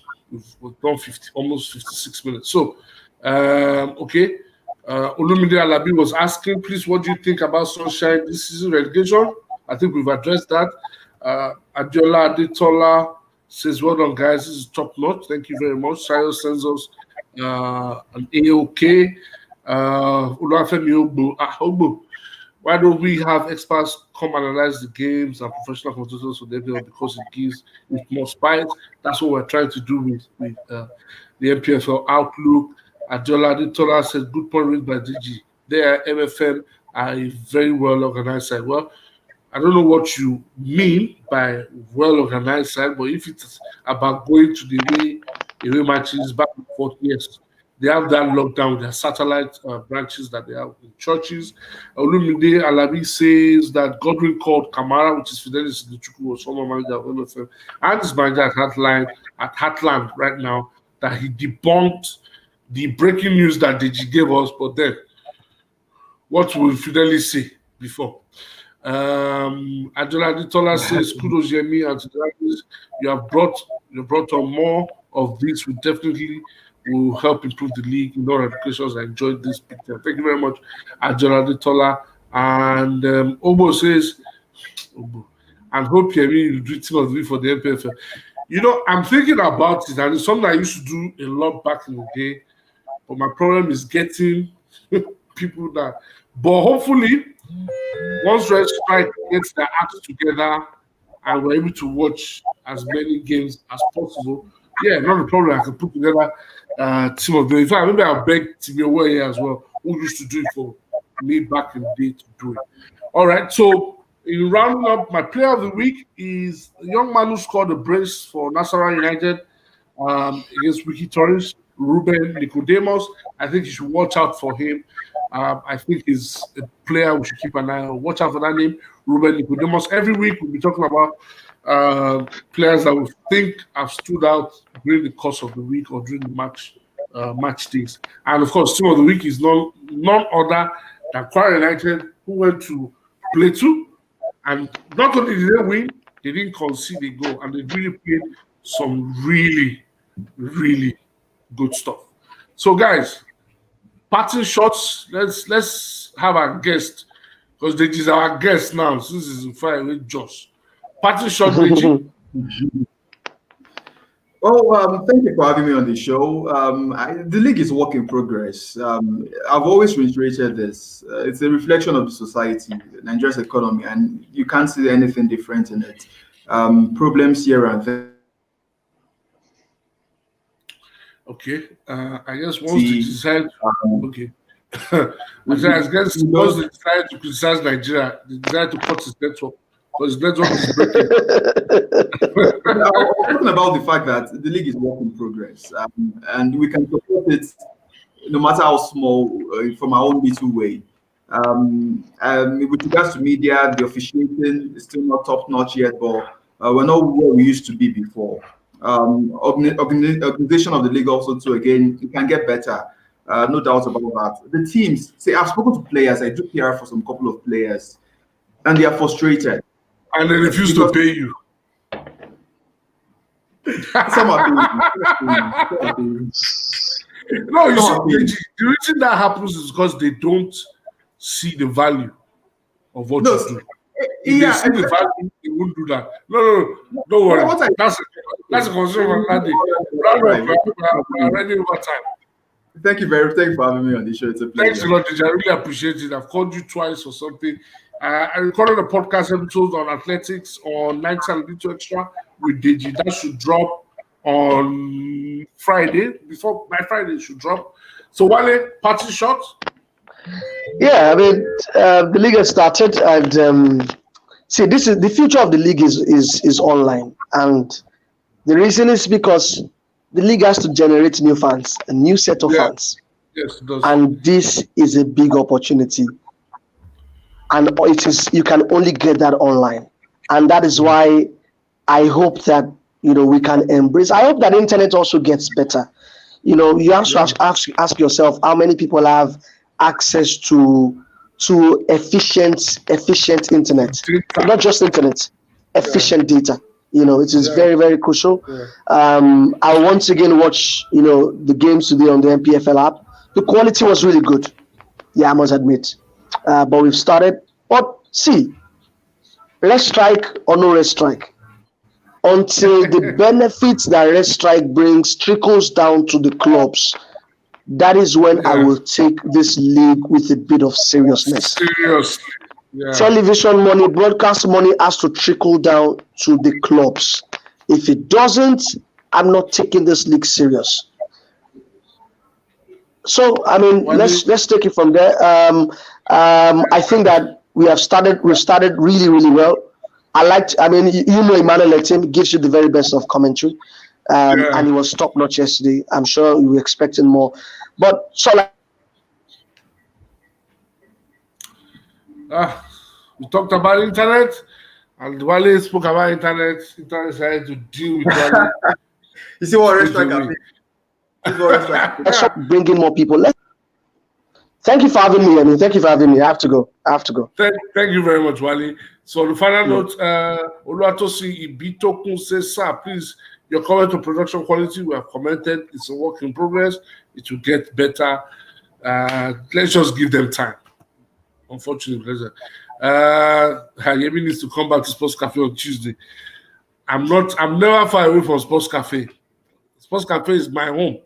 almost 56 minutes. So, okay. Olumide Alabi was asking, please, what do you think about Sunshine this season relegation? I think we've addressed that. Adiola Adetola says, well done, guys. This is top notch. Thank you very much. Sayo sends us an AOK. Olafemi Ogbo. Why don't we have experts come analyze the games and professional commentators for them because it gives it more spice? That's what we're trying to do with the NPFL Outlook. Adiola Adetola says, good point raised by DG. They are MFM are a very well organized side. Well, I don't know what you mean by well organized side, but if it's about going to the away matches back and forth, yes, they have that lockdown with their satellite branches that they have in churches. Olumide Alabi says that Godwin called Kamara, which is Fidelis Ndichukwu, was former manager of MFM, and his manager at Heartland right now, that he debunked the breaking news that Deji gave us. But then, what will Fidelis say before? Adela Adetola says, kudos Yemi and you have brought on more of this. We definitely will help improve the league in all applications. I enjoyed this picture. Thank you very much, Adela Adetola. And Obo says, and hope Yemi will do team of the week for the NPFL. I'm thinking about it, and it's something I used to do a lot back in the day. But my problem is getting people that. But hopefully, once Red Strike gets their acts together and we're able to watch as many games as possible, yeah, not a problem. I can put together team of the week. In fact, maybe I'll beg Timmy away here as well, who used to do it for me back in the day to do it. All right, so in rounding up, my player of the week is the young man who scored a brace for Nasarawa United against Wiki Torres, Ruben Nicodemus. I think you should watch out for him. I think he's a player we should keep an eye on. Watch out for that name, Ruben Nicodemus. Every week we'll be talking about players that we think have stood out during the course of the week or during the match days. And of course, team of the week is none other than Kwara United, who went to Plateau. And not only did they win, they didn't concede a goal, and they really played some really, really good stuff. So, guys, parting shots. Let's have our guest, because Deji is our guest now. Since this is fire with Josh. Parting shot, Deji. Well, thank you for having me on the show. The league is a work in progress. I've always reiterated this. It's a reflection of the society, Nigeria's economy, and you can't see anything different in it. Problems here and there. Okay, I guess once they decide, okay. I guess once they decide to criticize Nigeria, they decide to cut his network because his network is breaking. I'm talking about the fact that the league is work in progress, and we can support it no matter how small from our own little way. With regards to media, the officiating is still not top notch yet, but we're not where we used to be before. Organization of the league also too, again, it can get better, no doubt about that. The teams, say, I've spoken to players, I do PR for some couple of players, and they are frustrated. And they refuse to pay you. Some are paying. No, you see, the reason that happens is because they don't see the value of what you do. If they see the value, they won't do that. No, don't worry. That's a concern on that day. We're already over time. Thank you for having me on the show. It's a Thanks a pleasure. lot, DJ. I really appreciate it. I've called you twice or something. I recorded a podcast episode on athletics on 90 and Little Extra with Deji. That should drop on Friday. Before my Friday should drop. So Wale, party shot. Yeah, I mean, the league has started, and see, this is the future of the league is online, and the reason is because the league has to generate new fans, a new set of Yeah. fans, Yes, it does. and this is a big opportunity, and you can only get that online, and that is why I hope that we can embrace. I hope that internet also gets better. You have to ask yourself how many people have access to efficient internet, Data. not just internet, efficient data. It is Yeah. very, very crucial. Yeah. I once again watch the games today on the NPFL app. The quality was really good. Yeah, I must admit. But we've started. But see, rest strike or no rest strike, until the benefits that rest strike brings trickles down to the clubs, that is when I Yeah. will take this league with a bit of seriousness. Seriously. Yeah. Television money, broadcast money has to trickle down to the clubs. If it doesn't, I'm not taking this league serious. So I mean, let's take it from there. I think that we've started really, really well. I mean, Emmanuel Letim gives you the very best of commentary, and he was top notch yesterday. I'm sure you were expecting more, but we talked about internet, and Wale spoke about internet. Internet decided to deal with Wale. You see what rest strike happened? let's stop bringing more people. Thank you for having me. I mean, thank you for having me. I have to go. Thank you very much, Wale. So on the final note, Oluwatosi Ibitokun says, sir, please, your comment on production quality, we have commented. It's a work in progress. It will get better. Let's just give them time. Unfortunately, Yemi needs to come back to Sports Cafe on Tuesday. I'm never far away from Sports Cafe. Sports Cafe is my home.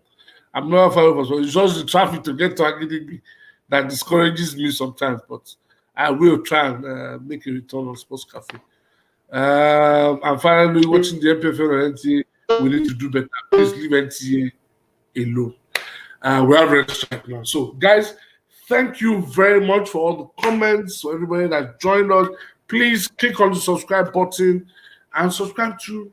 I'm never far away from Sports. It's just the traffic to get to Agidigi that discourages me sometimes, but I will try and make a return on Sports Cafe. And finally, watching the NPFL and NTA, we need to do better. Please leave NTA alone. We have red strike now. So, guys, thank you very much for all the comments, for everybody that joined us. Please click on the subscribe button and subscribe to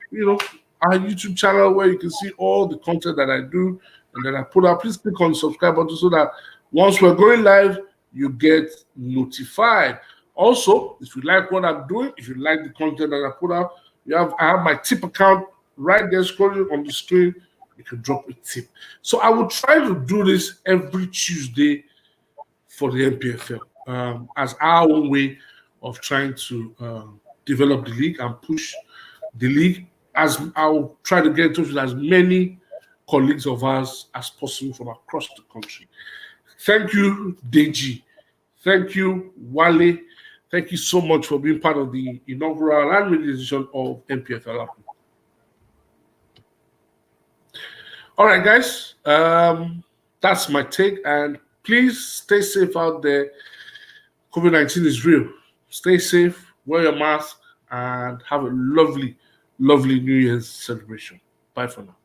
our YouTube channel where you can see all the content that I do and that I put out. Please click on the subscribe button so that once we're going live, you get notified. Also, if you like what I'm doing, if you like the content that I put out, I have my tip account right there scrolling on the screen. You can drop a tip. So I will try to do this every Tuesday for the NPFL as our own way of trying to develop the league and push the league. As I'll try to get in touch with as many colleagues of ours as possible from across the country. Thank you, Deji. Thank you, Wale. Thank you so much for being part of the inaugural and main edition of NPFL Outlook. All right, guys. That's my take. And please stay safe out there. COVID-19 is real. Stay safe, wear your mask, and have a lovely New Year's celebration. Bye for now.